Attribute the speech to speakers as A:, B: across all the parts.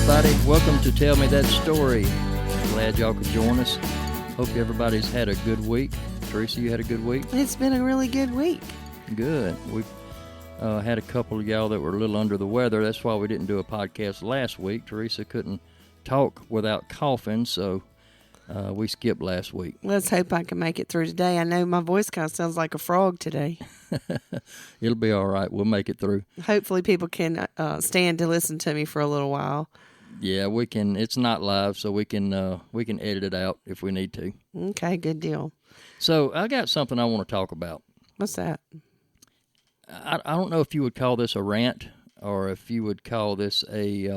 A: everybody. Welcome to Tell Me That Story. Glad y'all could join us. Hope everybody's had a good week. Theresa, you had a good week?
B: It's been a really good week.
A: Good. We've had a couple of y'all that were a little under the weather. That's why we didn't do a podcast last week. Theresa couldn't talk without coughing, so we skipped last week.
B: Let's hope I can make it through today. I know my voice kind of sounds like a frog today.
A: It'll be all right. We'll make it through.
B: Hopefully people can stand to listen to me for a little while.
A: Yeah, we can. It's not live, so we can edit it out if we need to.
B: Okay, good deal.
A: So I got something I want to talk about.
B: What's that?
A: I don't know if you would call this a rant or if you would call this a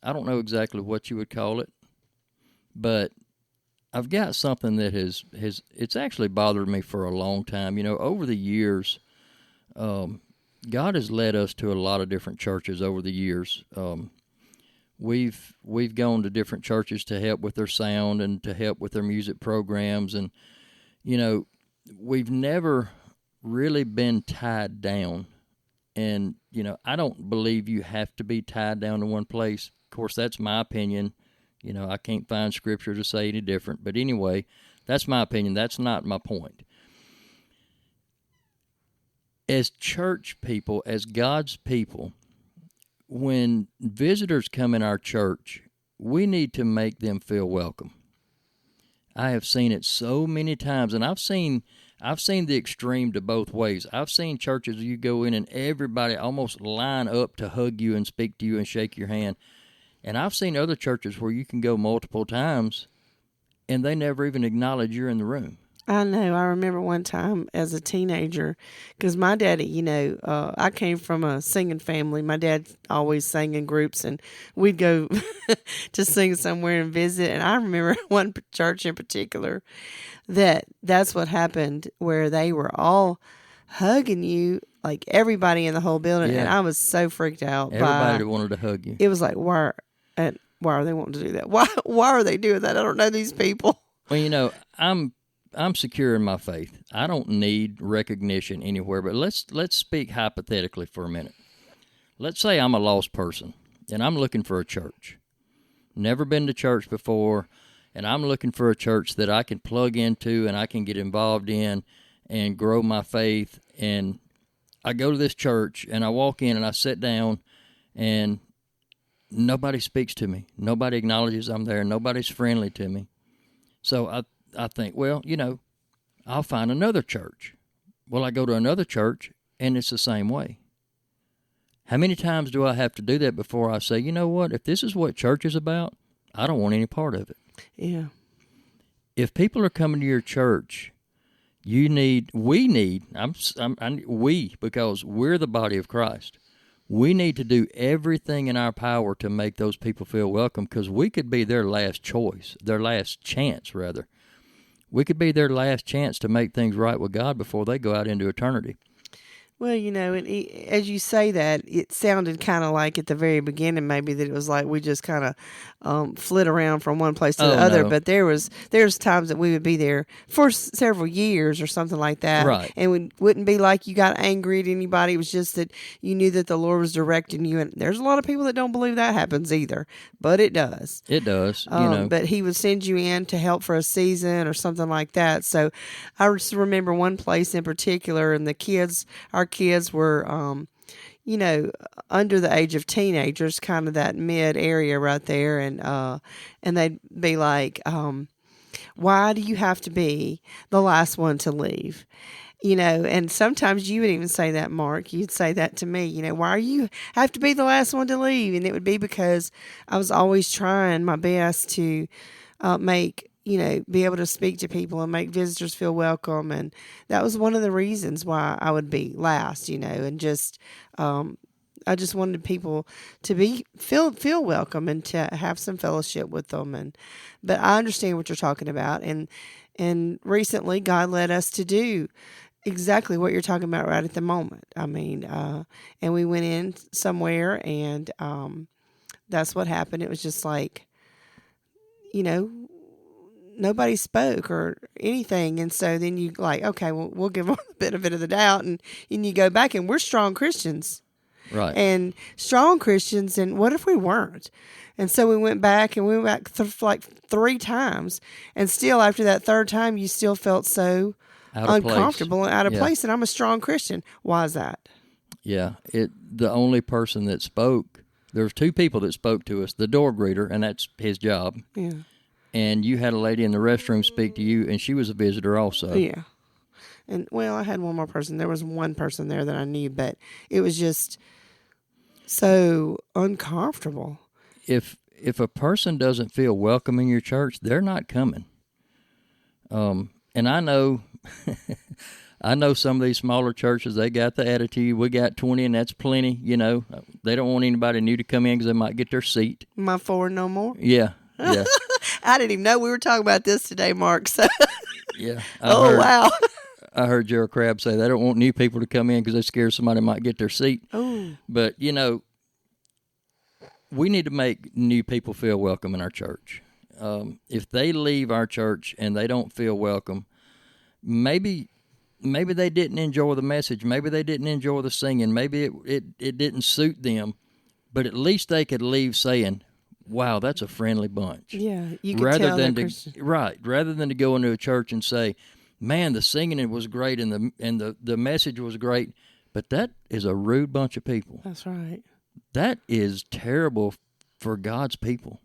A: I don't know exactly what you would call it, but I've got something that has it's actually bothered me for a long time. You know, over the years, God has led us to a lot of different churches over the years. We've gone to different churches to help with their sound and to help with their music programs, and you know, we've never really been tied down. And you know, I don't believe you have to be tied down to one place. Of course, that's my opinion. You know, I can't find scripture to say any different. But anyway, that's my opinion. That's not my point. As church people, as God's people, when visitors come in our church, we need to make them feel welcome. I have seen it so many times, and I've seen the extreme to both ways. I've seen churches you go in and everybody almost line up to hug you and speak to you and shake your hand. And I've seen other churches where you can go multiple times and they never even acknowledge you're in the room.
B: I know. I remember one time as a teenager, because my daddy, you know, I came from a singing family. My dad always sang in groups, and we'd go to sing somewhere and visit. And I remember one church in particular that's what happened, where they were all hugging you, like everybody in the whole building.
A: Yeah.
B: And I was so freaked out.
A: Everybody wanted to hug you.
B: It was like, why are they wanting to do that? Why are they doing that? I don't know these people.
A: Well, you know, I'm secure in my faith. I don't need recognition anywhere, but let's speak hypothetically for a minute. Let's say I'm a lost person, and I'm looking for a church. Never been to church before, and I'm looking for a church that I can plug into and I can get involved in and grow my faith. And I go to this church, and I walk in, and I sit down, and nobody speaks to me. Nobody acknowledges I'm there. Nobody's friendly to me. So I think, well, you know, I'll find another church. Well, I go to another church, and it's the same way. How many times do I have to do that before I say, you know what, if this is what church is about, I don't want any part of it.
B: Yeah.
A: If people are coming to your church, because we're the body of Christ. We need to do everything in our power to make those people feel welcome, because we could be their last chance. We could be their last chance to make things right with God before they go out into eternity.
B: Well, you know, as you say that, it sounded kind of like at the very beginning maybe that it was like we just kind of flit around from one place to the other.
A: No.
B: But there's times that we would be there for several years or something like that.
A: Right.
B: And it wouldn't be like you got angry at anybody. It was just that you knew that the Lord was directing you. And there's a lot of people that don't believe that happens either. But it does.
A: It does, you know.
B: But he would send you in to help for a season or something like that. So I just remember one place in particular, and our kids were, you know, under the age of teenagers, kind of that mid area right there. And they'd be like, why do you have to be the last one to leave? You know, and sometimes you would even say that, Mark. You'd say that to me, you know, why you have to be the last one to leave? And it would be because I was always trying my best to be able to speak to people and make visitors feel welcome. And that was one of the reasons why I would be last, you know, and just, I just wanted people to feel welcome and to have some fellowship with them. But I understand what you're talking about. And recently God led us to do exactly what you're talking about right at the moment. I mean, and we went in somewhere, and that's what happened. It was just like, you know, nobody spoke or anything. And so then you like, okay, well, we'll give them the benefit of the doubt. And you go back, and we're strong Christians.
A: Right.
B: and strong Christians. And what if we weren't? And so we went back like 3 times. And still, after that third time, you still felt so
A: Out of place.
B: uncomfortable and out of
A: Yeah.
B: place. And I'm a strong Christian. Why is that?
A: Yeah. The only person that spoke, there was 2 people that spoke to us, the door greeter, and that's his job.
B: Yeah.
A: And you had a lady in the restroom speak to you, and she was a visitor also.
B: Yeah. And, well, I had one more person. There was one person there that I knew, but it was just so uncomfortable.
A: If a person doesn't feel welcome in your church, they're not coming. And I know I know some of these smaller churches, they got the attitude, we got 20 and that's plenty, you know. They don't want anybody new to come in because they might get their seat.
B: My forward no more.
A: Yeah, yeah.
B: I didn't even know we were talking about this today, Mark. So.
A: Yeah.
B: Wow.
A: I heard Gerald Crabb say they don't want new people to come in because they're scared somebody might get their seat.
B: Oh.
A: But, you know, we need to make new people feel welcome in our church. If they leave our church and they don't feel welcome, maybe they didn't enjoy the message. Maybe they didn't enjoy the singing. Maybe it didn't suit them. But at least they could leave saying, wow, that's a friendly bunch.
B: Yeah, you can tell they're Christian.
A: Right. Rather than to go into a church and say, man, the singing was great and the message was great, but that is a rude bunch of people.
B: That's right.
A: That is terrible for God's people.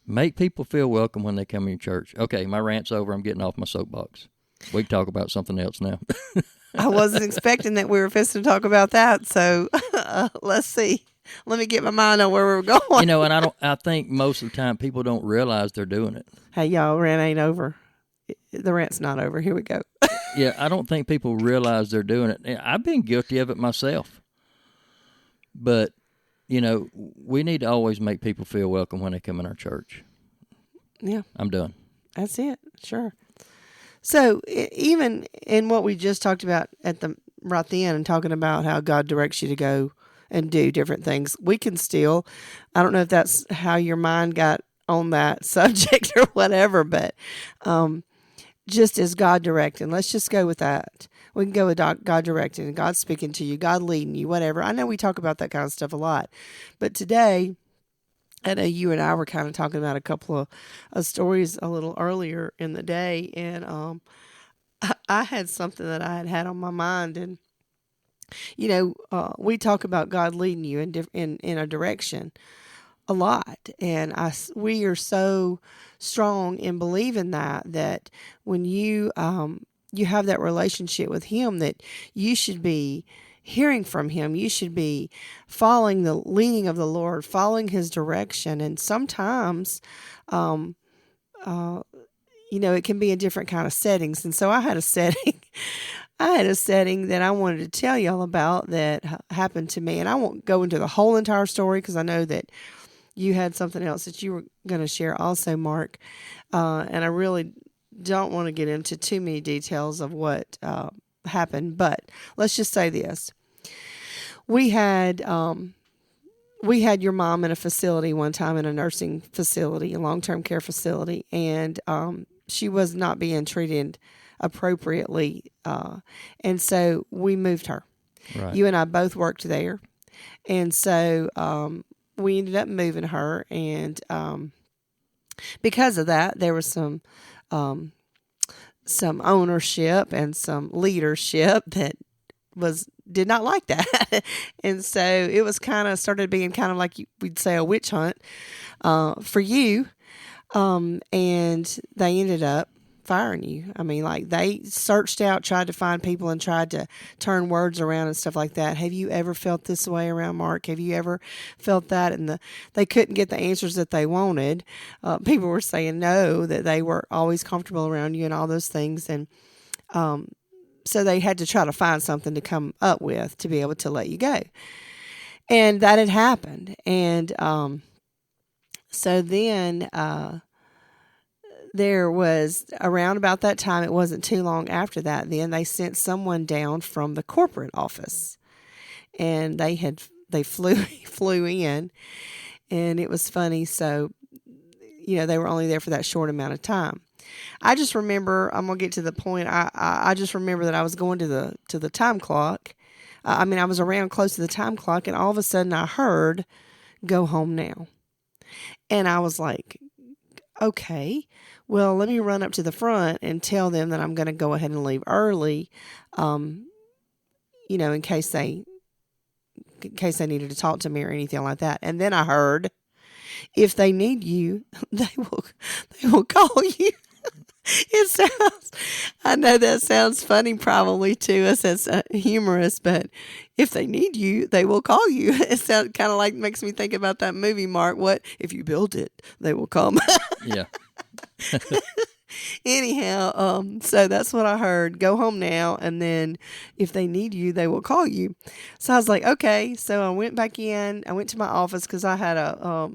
A: Make people feel welcome when they come in your church. Okay, my rant's over. I'm getting off my soapbox. We can talk about something else now.
B: I wasn't expecting that we were fixing to talk about that, so let's see. Let me get my mind on where we're going.
A: You know, and I think most of the time people don't realize they're doing it.
B: Hey, y'all, rant ain't over. The rant's not over. Here we go.
A: Yeah, I don't think people realize they're doing it. And I've been guilty of it myself. But, you know, we need to always make people feel welcome when they come in our church.
B: Yeah.
A: I'm done.
B: That's it. Sure. So even in what we just talked about right then and talking about how God directs you to go and do different things, we can still, I don't know if that's how your mind got on that subject or whatever, but just as God directing, let's just go with that. We can go with God directing and God speaking to you, God leading you, whatever. I know we talk about that kind of stuff a lot, but today, I know you and I were kind of talking about a couple of stories a little earlier in the day, and I had something that I had on my mind, and you know, we talk about God leading you in a direction a lot, and we are so strong in believing that when you have that relationship with Him, that you should be hearing from Him, you should be following the leading of the Lord, following His direction, and sometimes, you know, it can be in different kind of settings. And so I had a setting. I had a setting that I wanted to tell y'all about that happened to me, and I won't go into the whole entire story because I know that you had something else that you were going to share also, Mark, and I really don't want to get into too many details of what happened, but let's just say this. We had your mom in a facility one time, in a nursing facility, a long-term care facility, and she was not being treated appropriately, and so we moved her.
A: Right.
B: You and I both worked there, and so we ended up moving her, and because of that, there was some ownership and some leadership that did not like that. And so it was started being kind of like we'd say a witch hunt for you. And they ended up firing you. I mean, like, they searched out, tried to find people and tried to turn words around and stuff like that. Have you ever felt this way around Mark? Have you ever felt that? And they couldn't get the answers that they wanted. People were saying no, that they were always comfortable around you and all those things. And so they had to try to find something to come up with to be able to let you go. And that had happened. And so then there was, around about that time, it wasn't too long after that, then they sent someone down from the corporate office. And they flew in, and it was funny. So, you know, they were only there for that short amount of time. I just remember, I'm gonna get to the point. I just remember that I was going to the time clock. I mean, I was around close to the time clock, and all of a sudden I heard, "Go home now." And I was like, okay, well, let me run up to the front and tell them that I'm going to go ahead and leave early, um, in case they needed to talk to me or anything like that. And then I heard, if they need you, they will call you. I know that sounds funny probably to us as humorous, but if they need you, they will call you. It sounds kind of like, makes me think about that movie, Mark. What if you build it, they will come.
A: Yeah.
B: Anyhow, so that's what I heard. Go home now, and then if they need you, they will call you. So I was like, okay. So I went back in. I went to my office because I had a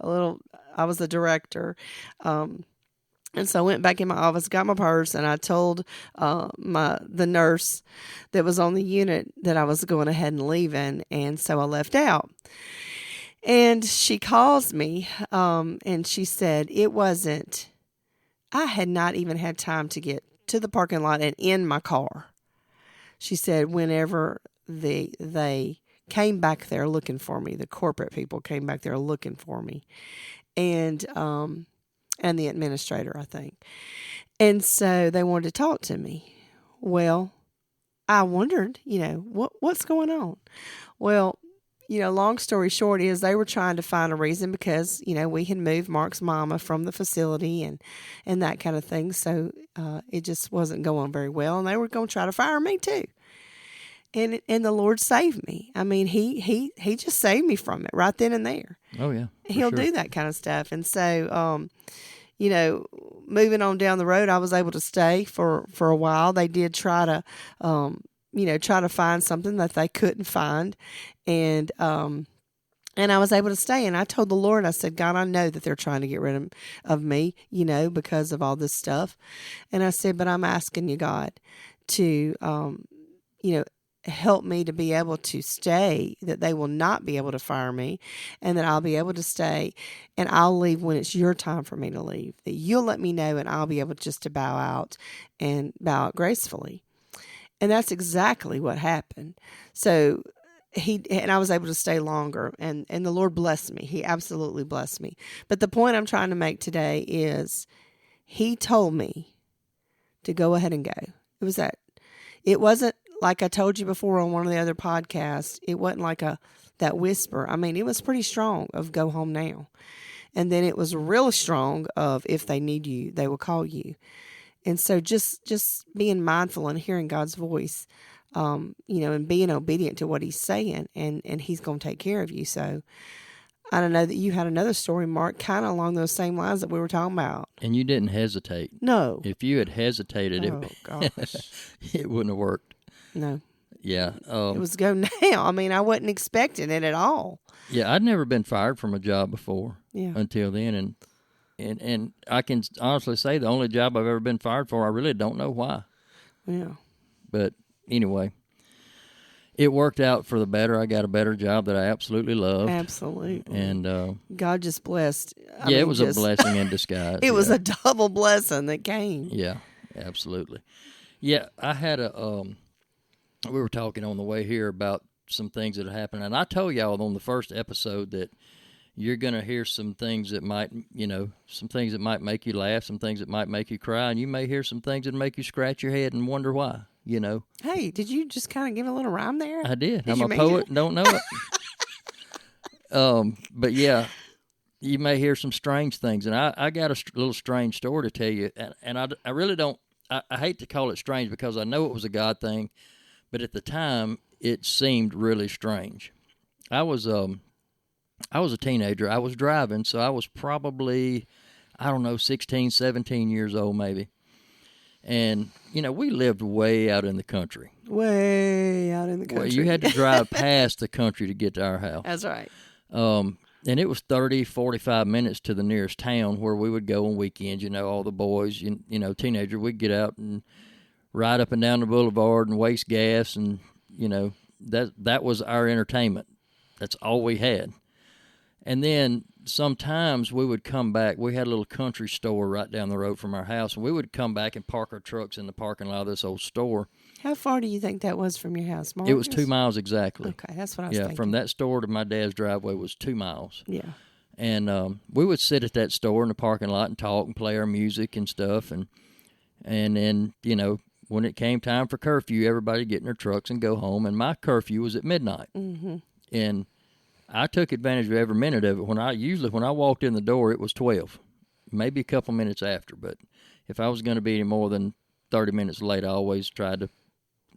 B: little. I was the director. And so I went back in my office, got my purse, and I told the nurse that was on the unit that I was going ahead and leaving, and so I left out. And she calls me, and she said I had not even had time to get to the parking lot and in my car. She said whenever they came back there looking for me, the corporate people came back there looking for me, and the administrator, I think. And so they wanted to talk to me. Well, I wondered, what's going on? Well, long story short is they were trying to find a reason because, we had moved Mark's mama from the facility and that kind of thing. So it just wasn't going very well. And they were going to try to fire me too. And the Lord saved me. I mean, he just saved me from it right then and there.
A: Oh, yeah.
B: He'll do that kind of stuff. And so, moving on down the road, I was able to stay for a while. They did try to, try to find something that they couldn't find. And I was able to stay. And I told the Lord, I said, God, I know that they're trying to get rid of me, because of all this stuff. And I said, but I'm asking you, God, to, help me to be able to stay, that they will not be able to fire me, and that I'll be able to stay, and I'll leave when it's your time for me to leave, that you'll let me know, and I'll be able just to bow out gracefully. And that's exactly what happened. So I was able to stay longer, and the Lord blessed me. He absolutely blessed me. But the point I'm trying to make today is he told me to go ahead and go. It wasn't like I told you before on one of the other podcasts, it wasn't like that whisper. I mean, it was pretty strong of go home now. And then it was really strong of if they need you, they will call you. And so just being mindful and hearing God's voice, and being obedient to what he's saying, and he's going to take care of you. So I don't know that you had another story, Mark, kind of along those same lines that we were talking about.
A: And you didn't hesitate.
B: No.
A: If you had hesitated, it wouldn't have worked.
B: No.
A: Yeah.
B: It was go now. I mean, I wasn't expecting it at all.
A: Yeah, I'd never been fired from a job before until then. And I can honestly say the only job I've ever been fired for, I really don't know why.
B: Yeah.
A: But anyway, it worked out for the better. I got a better job that I absolutely loved.
B: Absolutely.
A: And
B: God just blessed.
A: It was a blessing in disguise.
B: It was a double blessing that came.
A: Yeah, absolutely. Yeah, I had we were talking on the way here about some things that happened, and I told y'all on the first episode that you're going to hear some things that might, some things that might make you laugh, some things that might make you cry, and you may hear some things that make you scratch your head and wonder why,
B: Hey, did you just kind of give a little rhyme there?
A: I did. I'm a poet and don't know it. But yeah, you may hear some strange things, and I got a little strange story to tell you, and I really don't, I hate to call it strange because I know it was a God thing, but at the time, it seemed really strange. I was a teenager. I was driving, so I was probably, 16, 17 years old maybe. And, we lived way out in the country.
B: Way out in the country.
A: Well, you had to drive past the country to get to our house.
B: That's right.
A: And it was 30, 45 minutes to the nearest town where we would go on weekends. All the boys, teenager, we'd get out and ride up and down the boulevard and waste gas, and that was our entertainment. That's all we had. And then sometimes we would come back. We had a little country store right down the road from our house, and we would come back and park our trucks in the parking lot of this old store.
B: How far do you think that was from your house, Mark?
A: It was 2 miles exactly.
B: Okay, that's what I was
A: Yeah,
B: thinking.
A: from that store to my dad's driveway was 2 miles.
B: Yeah.
A: And we would sit at that store in the parking lot and talk and play our music and stuff. And then, you know, when it came time for curfew, everybody get in their trucks and go home. And my curfew was at midnight.
B: Mm-hmm.
A: And I took advantage of every minute of it. When I walked in the door, it was 12, maybe a couple minutes after. But if I was going to be any more than 30 minutes late, I always tried to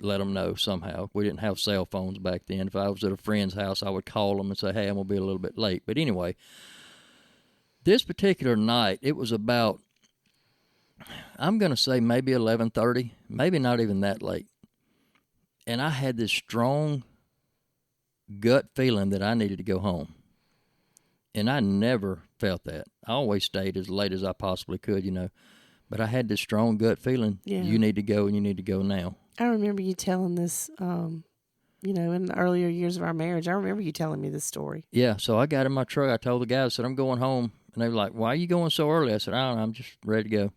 A: let them know somehow. We didn't have cell phones back then. If I was at a friend's house, I would call them and say, hey, I'm going to be a little bit late. But anyway, this particular night, it was about, I'm going to say maybe 11:30, maybe not even that late. And I had this strong gut feeling that I needed to go home. And I never felt that. I always stayed as late as I possibly could, you know. But I had this strong gut feeling, you need to go and you need to go now.
B: I remember you telling this, you know, in the earlier years of our marriage. I remember you telling me this story.
A: Yeah, so I got in my truck. I told the guys, I said, I'm going home. And they were like, why are you going so early? I said, I don't know, I'm just ready to go.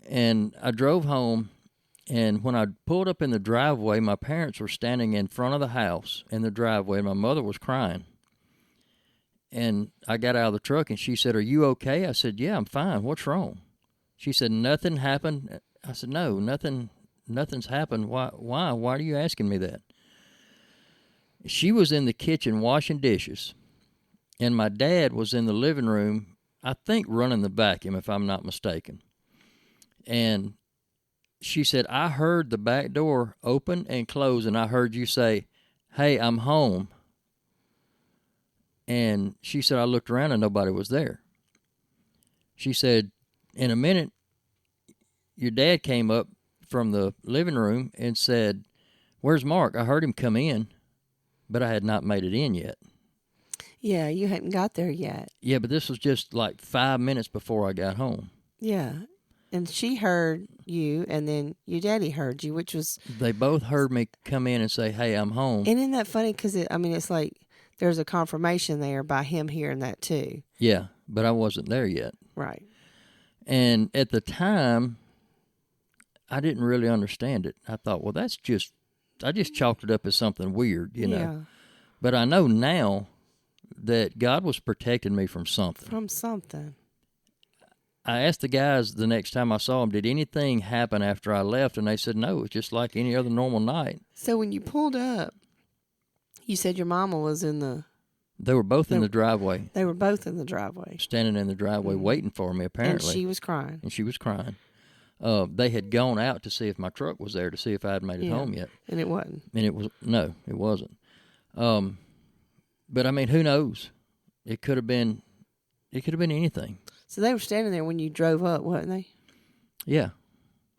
A: And I drove home, and when I pulled up in the driveway, my parents were standing in front of the house in the driveway, and my mother was crying. And I got out of the truck, and she said, are you okay? I said, yeah, I'm fine. What's wrong? She said, nothing happened. I said, no, nothing's happened. Why are you asking me that? She was in the kitchen washing dishes, and my dad was in the living room, I think running the vacuum, if I'm not mistaken. And she said, I heard the back door open and close, and I heard you say, hey, I'm home. And she said, I looked around and nobody was there. She said, in a minute, your dad came up from the living room and said, where's Mark? I heard him come in, but I had not made it in yet.
B: Yeah, you hadn't got there yet.
A: Yeah, but this was just like 5 minutes before I got home.
B: Yeah. And she heard you, and then your daddy heard you, which was...
A: They both heard me come in and say, hey, I'm home.
B: And isn't that funny? Because, it's like there's a confirmation there by him hearing that too.
A: Yeah, but I wasn't there yet.
B: Right.
A: And at the time, I didn't really understand it. I thought, well, I just chalked it up as something weird, you know.
B: Yeah.
A: But I know now that God was protecting me from something.
B: From something.
A: I asked the guys the next time I saw them, did anything happen after I left? And they said, no, it's just like any other normal night.
B: So when you pulled up, you said your mama was in the...
A: They were both in the driveway.
B: They were both in the driveway.
A: Standing in the driveway waiting for me, apparently.
B: And she was crying.
A: They had gone out to see if my truck was there, to see if I had made it home yet.
B: And it wasn't.
A: And it wasn't. But I mean, who knows? It could have been anything.
B: So they were standing there when you drove up, wasn't they?
A: Yeah,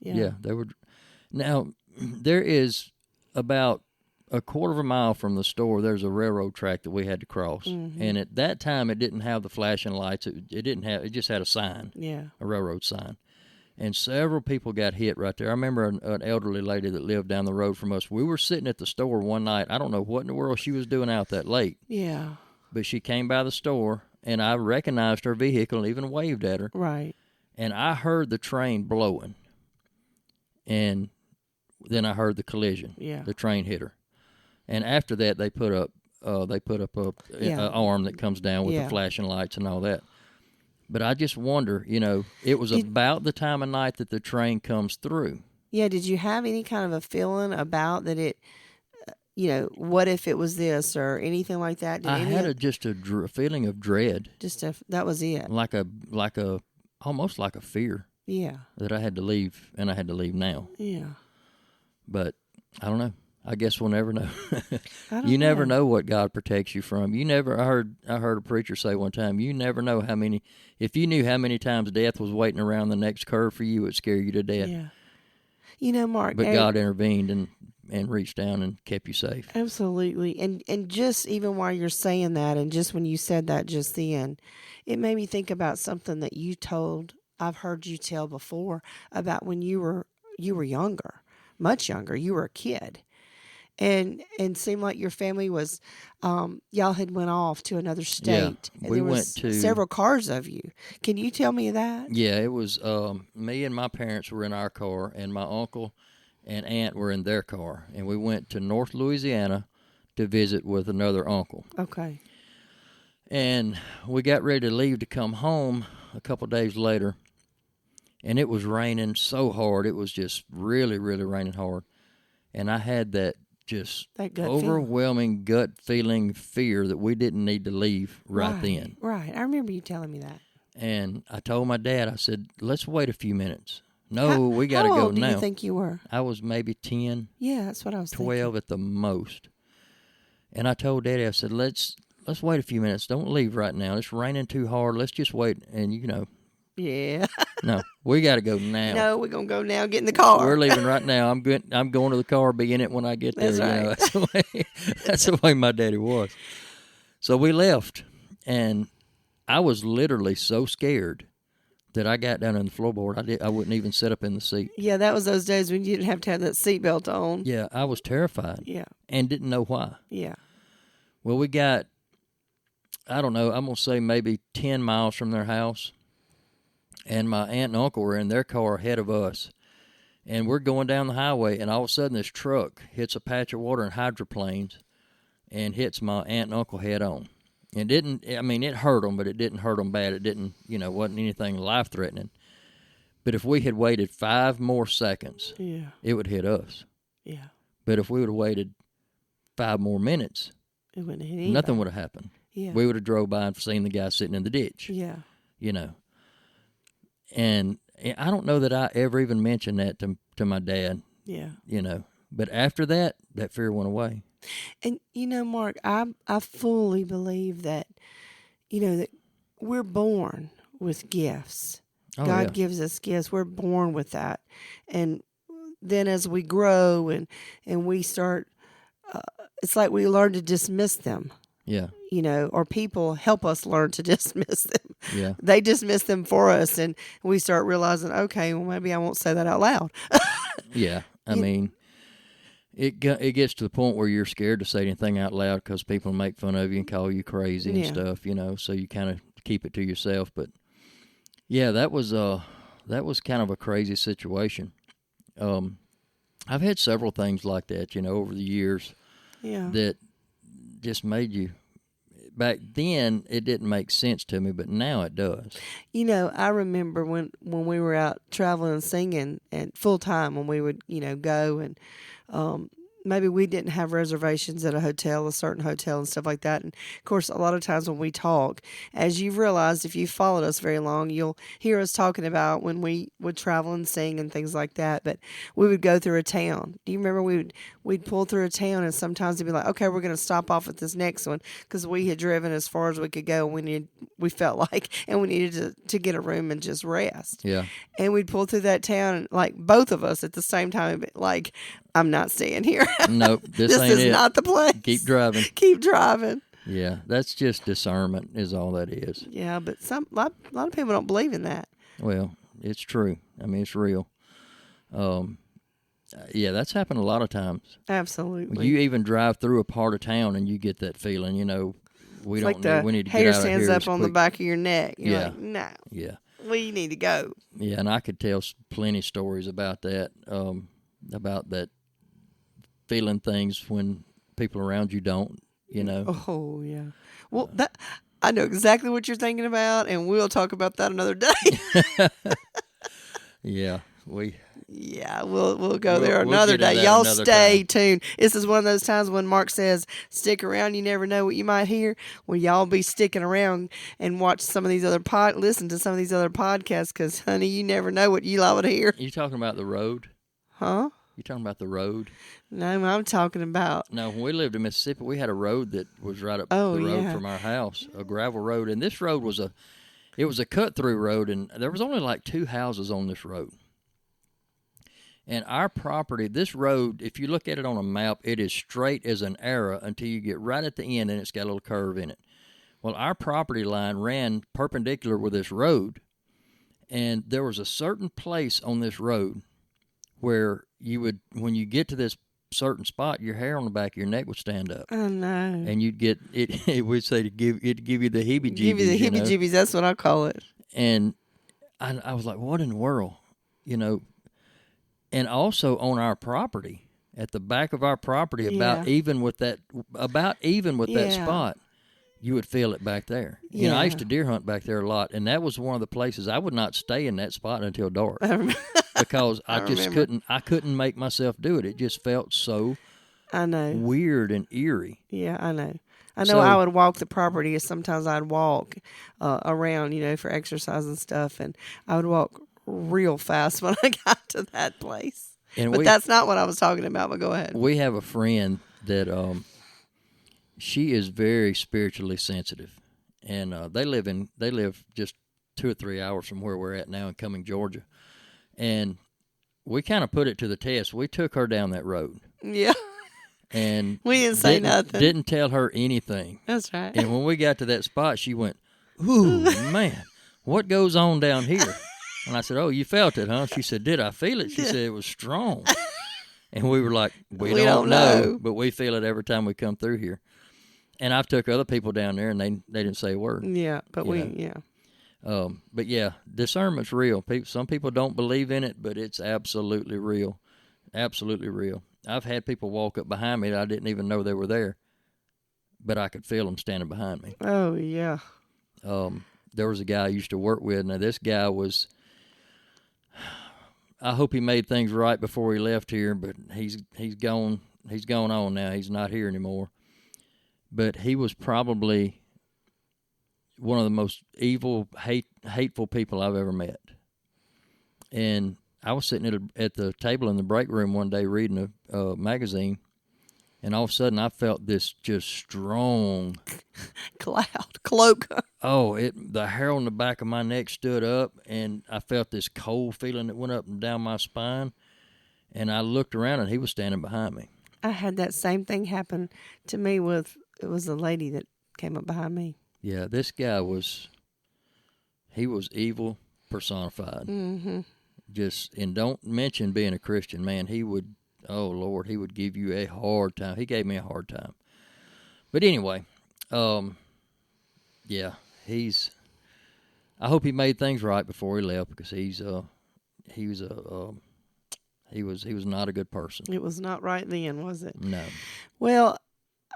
A: they were. Now, there is about a quarter of a mile from the store, there's a railroad track that we had to cross. Mm-hmm. And at that time, it didn't have the flashing lights. It just had a sign, a railroad sign. And several people got hit right there. I remember an elderly lady that lived down the road from us. We were sitting at the store one night. I don't know what in the world she was doing out that late.
B: Yeah.
A: But she came by the store, and I recognized her vehicle and even waved at her.
B: Right.
A: And I heard the train blowing. And then I heard the collision.
B: Yeah.
A: The train hit her. And after that, they put up an arm that comes down with the flashing lights and all that. But I just wonder, it was about the time of night that the train comes through.
B: Yeah, did you have any kind of a feeling about that it, what if it was this or anything like that?
A: I had a feeling of dread.
B: That was it.
A: Almost like a fear.
B: Yeah. That
A: I had to leave, and I had to leave now.
B: Yeah.
A: But I don't know. I guess we'll never know. You never know what God protects you from. I heard a preacher say one time, you never know if you knew how many times death was waiting around the next curve for you, it would scare you to death.
B: Yeah. Mark.
A: But God intervened and reached down and kept you safe.
B: Absolutely. And just even while you're saying that, and just when you said that just then, it made me think about something that I've heard you tell before about when you were younger, much younger, you were a kid. And seemed like your family was, y'all had went off to another state.
A: Yeah, we went to
B: several cars of you. Can you tell me that?
A: Yeah, it was me and my parents were in our car, and my uncle and aunt were in their car, and we went to North Louisiana to visit with another uncle.
B: Okay.
A: And we got ready to leave to come home a couple days later, and it was raining so hard. It was just really, really raining hard. And I had that just
B: That gut
A: overwhelming gut feeling fear that we didn't need to leave right then.
B: Right. I remember you telling me that.
A: And I told my dad, I said, let's wait a few minutes. No, we got to go now.
B: How old do you think you were?
A: I was maybe 10.
B: Yeah, that's what I was
A: 12
B: thinking.
A: at the most. And I told Daddy, I said, let's wait a few minutes. Don't leave right now. It's raining too hard. Let's just wait. And,
B: Yeah.
A: no, we got to go now.
B: No, we're going to go now. Get in the car.
A: We're leaving right now. I'm going to the car, be in it when I get there.
B: That's right.
A: That's the way my daddy was. So we left, and I was literally so scared that I got down on the floorboard. I wouldn't even sit up in the seat.
B: Yeah, that was those days when you didn't have to have that seatbelt on.
A: Yeah, I was terrified.
B: Yeah.
A: And didn't know why.
B: Yeah.
A: Well, we got, I don't know, I'm going to say maybe 10 miles from their house. And my aunt and uncle were in their car ahead of us. And we're going down the highway, and all of a sudden this truck hits a patch of water and hydroplanes and hits my aunt and uncle head on. It hurt them, but it didn't hurt them bad. It didn't, wasn't anything life-threatening. But if we had waited 5 more seconds, it would hit us.
B: Yeah.
A: But if we would have waited 5 more minutes,
B: it wouldn't hit anybody.
A: Nothing would have happened.
B: Yeah.
A: We would have drove by and seen the guy sitting in the ditch.
B: Yeah.
A: And I don't know that I ever even mentioned that to my dad.
B: Yeah.
A: But after that fear went away.
B: And, Mark, I fully believe that, that we're born with gifts.
A: Oh,
B: God
A: yeah.
B: gives us gifts. We're born with that. And then as we grow and we start, it's like we learn to dismiss them.
A: Yeah.
B: Or people help us learn to dismiss them.
A: Yeah.
B: They dismiss them for us, and we start realizing, okay, well, maybe I won't say that out loud.
A: Yeah. I mean, it gets to the point where you're scared to say anything out loud because people make fun of you and call you crazy and stuff, so you kind of keep it to yourself. But, yeah, that was kind of a crazy situation. I've had several things like that, over the years that just made you. Back then, it didn't make sense to me, but now it does.
B: I remember when we were out traveling and singing and full time when we would, go and maybe we didn't have reservations at a certain hotel and stuff like that. And, of course, a lot of times when we talk, as you've realized, if you've followed us very long, you'll hear us talking about when we would travel and sing and things like that. But we would go through a town. Do you remember we'd pull through a town, and sometimes it'd be like, okay, we're going to stop off at this next one because we had driven as far as we could go. We felt like, and we needed to get a room and just rest.
A: Yeah.
B: And we'd pull through that town, and like both of us at the same time, like, I'm not staying here.
A: Nope, this ain't
B: is
A: it.
B: Not the place.
A: Keep driving.
B: Keep driving.
A: Yeah, that's just discernment is all that is.
B: Yeah, but a lot of people don't believe in that.
A: Well, it's true. I mean, it's real. Yeah, that's happened a lot of times.
B: Absolutely.
A: You even drive through a part of town and you get that feeling, we
B: it's
A: don't
B: we
A: need to
B: hair
A: get out of here.
B: stands up on the back of your neck. You're
A: Yeah.
B: like, no.
A: Yeah.
B: We need to go.
A: Yeah, and I could tell plenty of stories about that, feeling things when people around you don't,
B: Oh, yeah. Well, I know exactly what you're thinking about, and we'll talk about that another day.
A: Yeah,
B: we'll go there another day. Y'all stay tuned. This is one of those times when Mark says, stick around, you never know what you might hear. Well, y'all be sticking around and watch some of these listen to some of these other podcasts, because, honey, you never know what you liable to hear.
A: You talking about the road?
B: Huh?
A: You talking about the road?
B: No, I'm talking about...
A: No, when we lived in Mississippi, we had a road that was right up the road from our house, a gravel road. And this road was a cut-through road, and there was only like 2 houses on this road. And our property, this road, if you look at it on a map, it is straight as an arrow until you get right at the end, and it's got a little curve in it. Well, our property line ran perpendicular with this road, and there was a certain place on this road where when you get to this certain spot, your hair on the back of your neck would stand up.
B: Oh, no.
A: And you'd get it. It would say it'd give you the heebie-jeebies.
B: Give you the heebie-jeebies. That's what I call it.
A: And I was like, what in the world, and also on our property, at the back of our property, about
B: Yeah.
A: even with that
B: Yeah.
A: spot, you would feel it back there. You know, I used
B: Yeah.
A: to deer hunt back there a lot, and that was one of the places I would not stay in that spot until dark
B: I rem-
A: because
B: I
A: I just
B: remember.
A: couldn't make myself do it. It just felt so
B: I know.
A: weird and eerie.
B: Yeah, I know. I know I
A: So,
B: would walk the property. Sometimes I'd walk around, for exercise and stuff, and I would walk real fast when I got to that place.
A: and
B: But that's not what I was talking about, but go ahead.
A: we have a friend that she is very spiritually sensitive, and they live just 2 or 3 hours from where we're at now in Cumming, Georgia, and we kind of put it to the test. We took her down that road,
B: Yeah.
A: and
B: We didn't say nothing.
A: Didn't tell her anything.
B: That's right.
A: And when we got to that spot, she went, "Ooh, man, what goes on down here?" And I said, "Oh, you felt it, huh?" She said, "Did I feel it?" She said, "It was strong." And we were like, we don't know, but we feel it every time we come through here. And I've took other people down there, and they didn't say a word.
B: Yeah, but
A: But yeah, discernment's real. Some people don't believe in it, but it's absolutely real. Absolutely real. I've had people walk up behind me that I didn't even know they were there, but I could feel them standing behind me.
B: Oh, yeah.
A: There was a guy I used to work with. Now, this guy was, I hope he made things right before he left here, but he's gone on now. He's not here anymore. But he was probably one of the most evil, hateful people I've ever met. And I was sitting at the table in the break room one day reading a magazine, and all of a sudden I felt this just strong
B: cloak.
A: the hair on the back of my neck stood up, and I felt this cold feeling that went up and down my spine. And I looked around, and he was standing behind me.
B: I had that same thing happen to me it was a lady that came up behind me.
A: Yeah, this guy was evil personified.
B: Mm-hmm.
A: And don't mention being a Christian, man. He would, oh Lord, he would give you a hard time. He gave me a hard time. But anyway, yeah, I hope he made things right before he left, because he was not a good person.
B: It was not right then, was it?
A: No.
B: Well,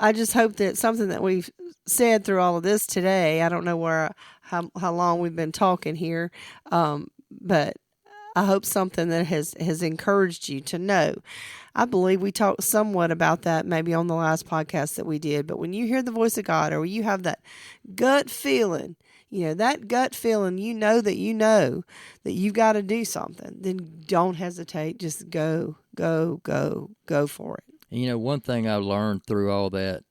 B: I just hope that something that we've said through all of this today, I don't know how long we've been talking here, but I hope something that has encouraged you to know. I believe we talked somewhat about that maybe on the last podcast that we did, but when you hear the voice of God, or you have that gut feeling, that gut feeling, that you've got to do something, then don't hesitate. Just go for it.
A: And one thing I learned through all that,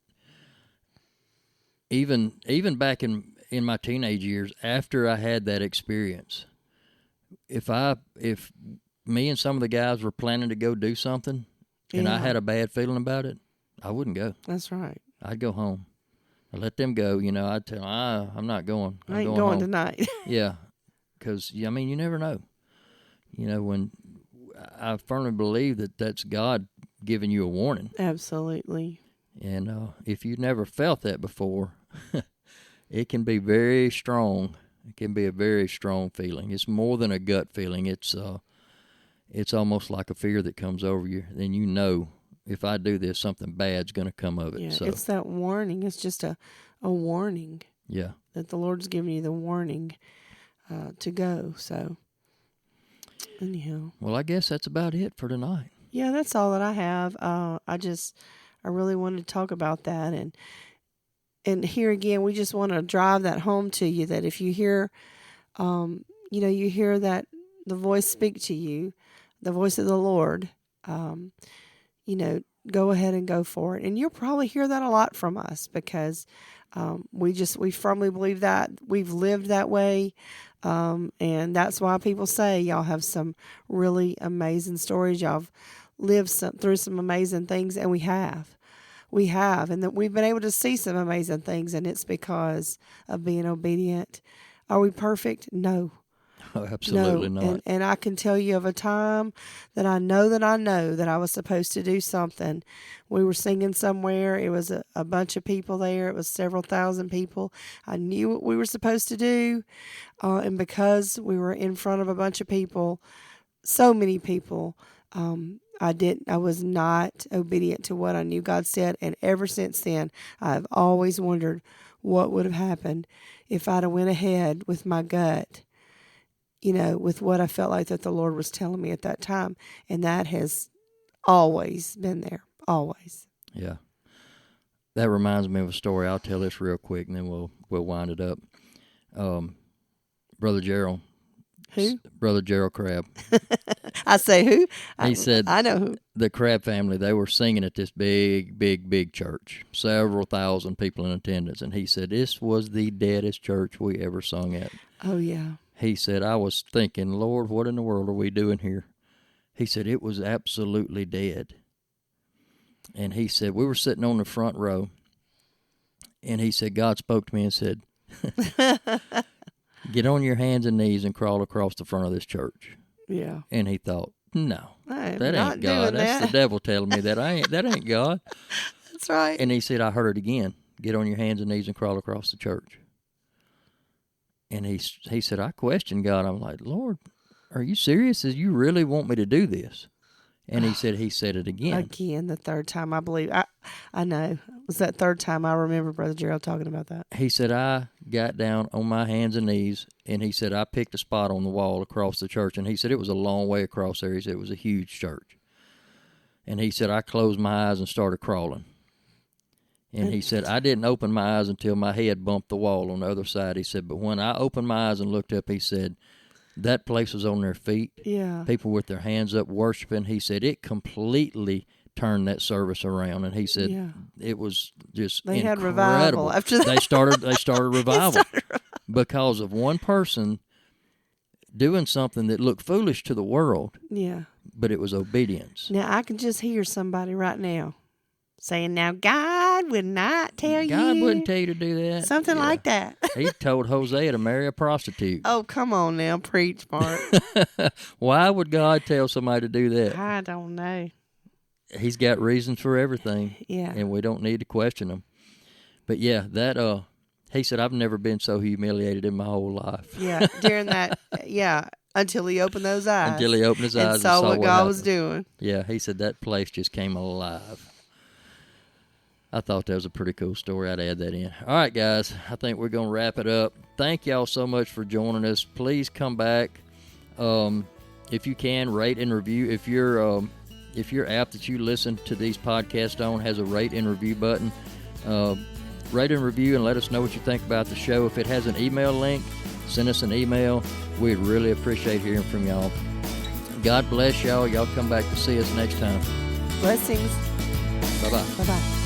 A: even back in my teenage years, after I had that experience, if me and some of the guys were planning to go do something, and I had a bad feeling about it, I wouldn't go.
B: That's right.
A: I'd go home. I'd let them go. I'd tell them, I'm not going.
B: I ain't going
A: home
B: tonight.
A: Yeah, because, you never know. When I firmly believe that that's God giving you a warning.
B: Absolutely.
A: And if you've never felt that before, it can be very strong. It can be a very strong feeling. It's more than a gut feeling. It's almost like a fear that comes over you. Then if I do this, something bad's going to come of it.
B: Yeah,
A: so
B: it's that warning. It's just a warning.
A: Yeah.
B: That the Lord's giving you the warning to go. So, anyhow.
A: Well, I guess that's about it for tonight.
B: Yeah, that's all that I have. I really wanted to talk about that, and here again, we just want to drive that home to you, that if you hear, you hear that the voice speak to you, the voice of the Lord, go ahead and go for it. And you'll probably hear that a lot from us, because we firmly believe that. We've lived that way. And that's why people say y'all have some really amazing stories. Y'all have lived through some amazing things, and we have, and that we've been able to see some amazing things, and it's because of being obedient. Are we perfect? No.
A: Oh, absolutely not.
B: And I can tell you of a time that I know that I was supposed to do something. We were singing somewhere. It was a bunch of people there. It was several thousand people. I knew what we were supposed to do. And because we were in front of a bunch of people, so many people, I was not obedient to what I knew God said. And ever since then, I've always wondered what would have happened if I'd have went ahead with my gut, with what I felt like that the Lord was telling me at that time. And that has always been there, always.
A: Yeah. That reminds me of a story. I'll tell this real quick, and then we'll wind it up. Brother Gerald.
B: Who?
A: Brother Gerald Crabb.
B: I say who?
A: He said
B: I know who.
A: The Crabb family, they were singing at this big church. Several thousand people in attendance. And he said, this was the deadest church we ever sung at.
B: Oh, yeah.
A: He said, I was thinking, Lord, what in the world are we doing here? He said, it was absolutely dead. And he said, we were sitting on the front row. And he said, God spoke to me and said, get on your hands and knees and crawl across the front of this church.
B: Yeah.
A: And he thought, no, that
B: not
A: ain't God. That's
B: that.
A: the devil telling me that. That ain't God.
B: That's right.
A: And he said, I heard it again. Get on your hands and knees and crawl across the church. And he said, I questioned God. I'm like, Lord, are you serious? Do you really want me to do this? And he said it again.
B: Again, the third time, I believe. I know. It was that third time I remember Brother Gerald talking about that.
A: He said, I got down on my hands and knees, and he said, I picked a spot on the wall across the church. And he said, it was a long way across there. He said, it was a huge church. And he said, I closed my eyes and started crawling. And he said, I didn't open my eyes until my head bumped the wall on the other side. He said, but when I opened my eyes and looked up, he said, that place was on their feet.
B: Yeah.
A: People with their hands up worshiping. He said it completely turned that service around, and he said it was just
B: they
A: incredible.
B: Had revival after that.
A: They started revival because of one person doing something that looked foolish to the world.
B: Yeah.
A: But it was obedience.
B: Now I can just hear somebody right now saying, now God would not tell you.
A: God wouldn't tell you to do that.
B: Something like that.
A: He told Hosea to marry a prostitute.
B: Oh, come on now. Preach, Mark.
A: Why would God tell somebody to do that?
B: I don't know.
A: He's got reasons for everything.
B: Yeah.
A: And we don't need to question them. But yeah, that he said, I've never been so humiliated in my whole life.
B: Yeah. During that, until he opened those eyes.
A: Until he opened his eyes
B: and saw what God
A: happened.
B: was doing.
A: Yeah, he said that place just came alive. I thought that was a pretty cool story. I'd add that in. All right, guys, I think we're going to wrap it up. Thank y'all so much for joining us. Please come back. If you can, rate and review. If your app that you listen to these podcasts on has a rate and review button, rate and review and let us know what you think about the show. If it has an email link, send us an email. We'd really appreciate hearing from y'all. God bless y'all. Y'all come back to see us next time.
B: Blessings.
A: Bye-bye.
B: Bye-bye.